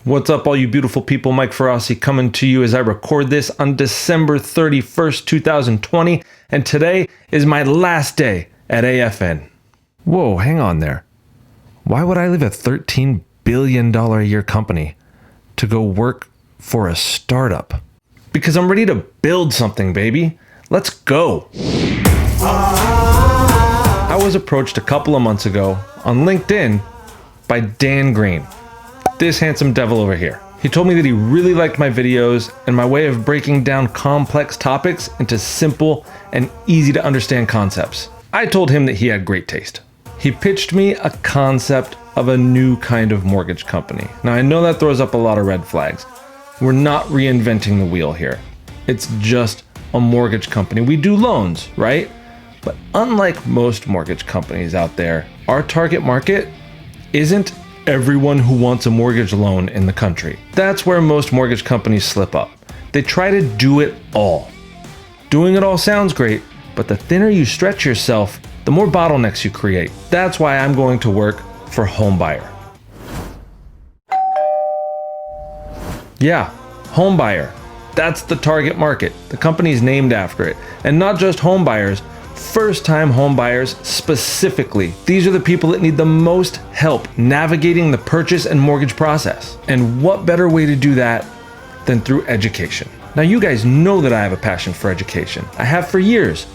What's up, all you beautiful people? Mike Ferrossi coming to you as I record this on December 31st, 2020, and today is my last day at AFN. Whoa, hang on there. Why would I leave a $13 billion a year company to go work for a startup? Because I'm ready to build something, baby. Let's go. I was approached a couple of months ago on LinkedIn by Dan Green, this handsome devil over here. He told me that he really liked my videos and my way of breaking down complex topics into simple and easy to understand concepts. I told him that he had great taste. He pitched me a concept of a new kind of mortgage company. Now, I know that throws up a lot of red flags. We're not reinventing the wheel here. It's just a mortgage company. We do loans, right? But unlike most mortgage companies out there, our target market isn't everyone who wants a mortgage loan in the country. That's where most mortgage companies slip up. They try to do it all. Doing it all sounds great, but the thinner you stretch yourself, the more bottlenecks you create. That's why I'm going to work for Homebuyer. Yeah, Homebuyer. That's the target market. The company's named after it. And not just homebuyers, first-time homebuyers specifically. These are the people that need the most help navigating the purchase and mortgage process. And what better way to do that than through education? Now, you guys know that I have a passion for education. I have for years.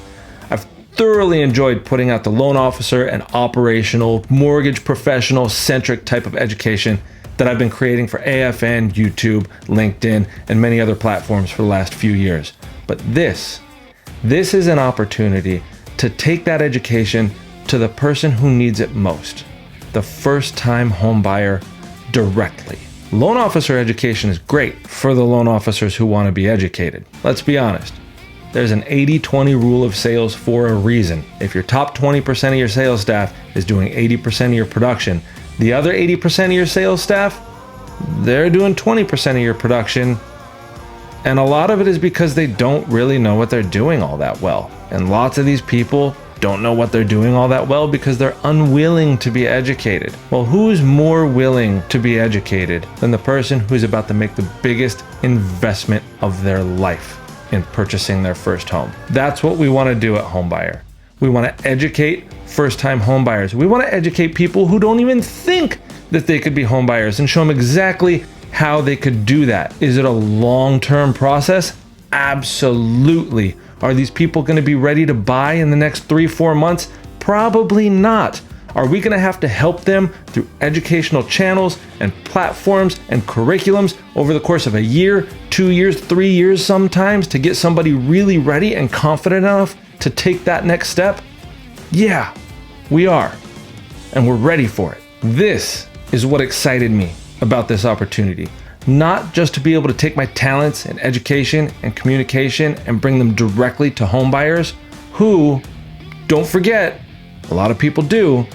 I've thoroughly enjoyed putting out the loan officer and operational, mortgage professional-centric type of education that I've been creating for AFN, YouTube, LinkedIn, and many other platforms for the last few years. But this is an opportunity to take that education to the person who needs it most, the first-time home buyer directly. Loan officer education is great for the loan officers who want to be educated. Let's be honest. There's an 80-20 rule of sales for a reason. If your top 20% of your sales staff is doing 80% of your production, the other 80% of your sales staff, they're doing 20% of your production. And a lot of it is because they don't really know what they're doing all that well. And lots of these people don't know what they're doing all that well because they're unwilling to be educated. Well, who's more willing to be educated than the person who's about to make the biggest investment of their life in purchasing their first home? That's what we want to do at Homebuyer. We want to educate first-time homebuyers. We want to educate people who don't even think that they could be homebuyers and show them exactly how they could do that. Is it a long-term process? Absolutely. Are these people going to be ready to buy in the next 3-4 months? Probably not. Are we going to have to help them through educational channels and platforms and curriculums over the course of a year, 2 years, 3 years sometimes to get somebody really ready and confident enough to take that next step? Yeah, we are. And we're ready for it. This is what excited me about this opportunity. Not just to be able to take my talents in education and communication and bring them directly to home buyers who, don't forget, a lot of people do,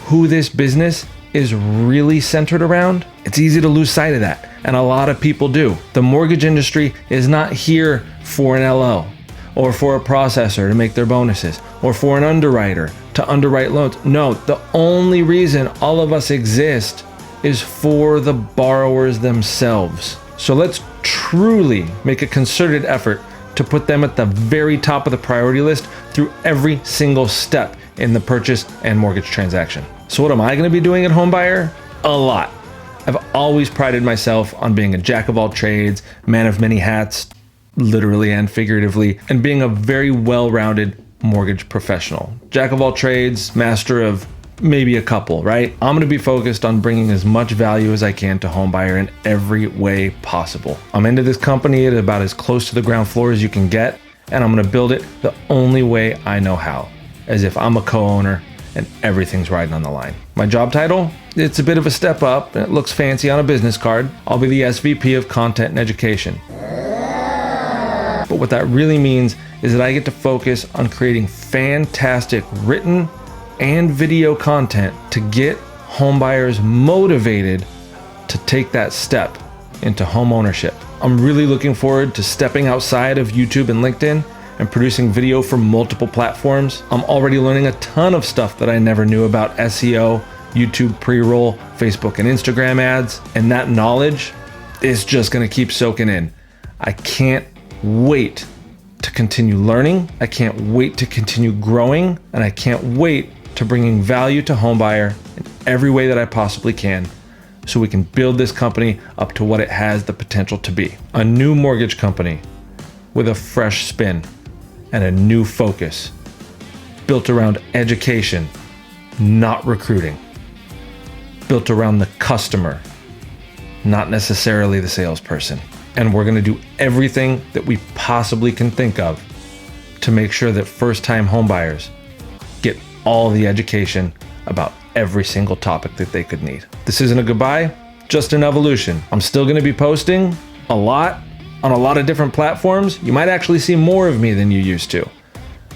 who this business is really centered around. It's easy to lose sight of that, and a lot of people do. The mortgage industry is not here for an LO or for a processor to make their bonuses or for an underwriter to underwrite loans. No, the only reason all of us exist is for the borrowers themselves. So let's truly make a concerted effort to put them at the very top of the priority list through every single step in the purchase and mortgage transaction. So what am I going to be doing at Homebuyer? A lot. I've always prided myself on being a jack of all trades, man of many hats, literally and figuratively, and being a very well-rounded mortgage professional. Jack of all trades, master of maybe a couple, right? I'm going to be focused on bringing as much value as I can to Homebuyer in every way possible. I'm into this company at about as close to the ground floor as you can get, and I'm going to build it the only way I know how, as if I'm a co-owner and everything's riding on the line. My job title? It's a bit of a step up, and it looks fancy on a business card. I'll be the SVP of Content and Education. But what that really means is that I get to focus on creating fantastic written and video content to get homebuyers motivated to take that step into home ownership. I'm really looking forward to stepping outside of YouTube and LinkedIn and producing video for multiple platforms. I'm already learning a ton of stuff that I never knew about SEO, YouTube pre-roll, Facebook and Instagram ads, and that knowledge is just gonna keep soaking in. I can't wait to continue learning. I can't wait to continue growing, and I can't wait to bringing value to Homebuyer in every way that I possibly can, so we can build this company up to what it has the potential to be. A new mortgage company with a fresh spin and a new focus, built around education, not recruiting. Built around the customer, not necessarily the salesperson. And we're gonna do everything that we possibly can think of to make sure that first-time homebuyers get all the education about every single topic that they could need. This isn't a goodbye, just an evolution. I'm still gonna be posting a lot on a lot of different platforms. You might actually see more of me than you used to.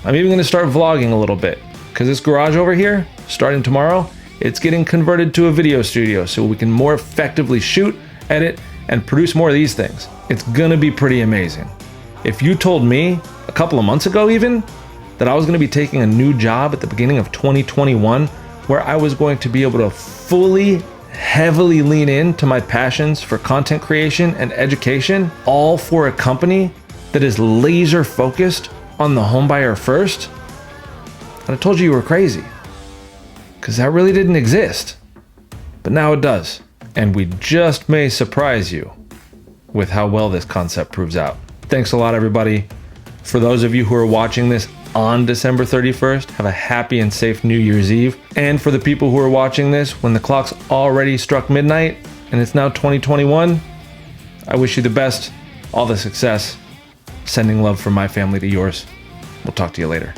I'm even gonna start vlogging a little bit, because this garage over here, starting tomorrow, it's getting converted to a video studio so we can more effectively shoot, edit, and produce more of these things. It's gonna be pretty amazing. If you told me a couple of months ago even that I was gonna be taking a new job at the beginning of 2021 where I was going to be able to fully, heavily lean into my passions for content creation and education, all for a company that is laser focused on the homebuyer first, I'd have told you were crazy, because that really didn't exist. But now it does. And we just may surprise you with how well this concept proves out. Thanks a lot, everybody. For those of you who are watching this on December 31st, have a happy and safe New Year's Eve. And for the people who are watching this when the clock's already struck midnight and it's now 2021, I wish you the best, all the success. Sending love from my family to yours. We'll talk to you later.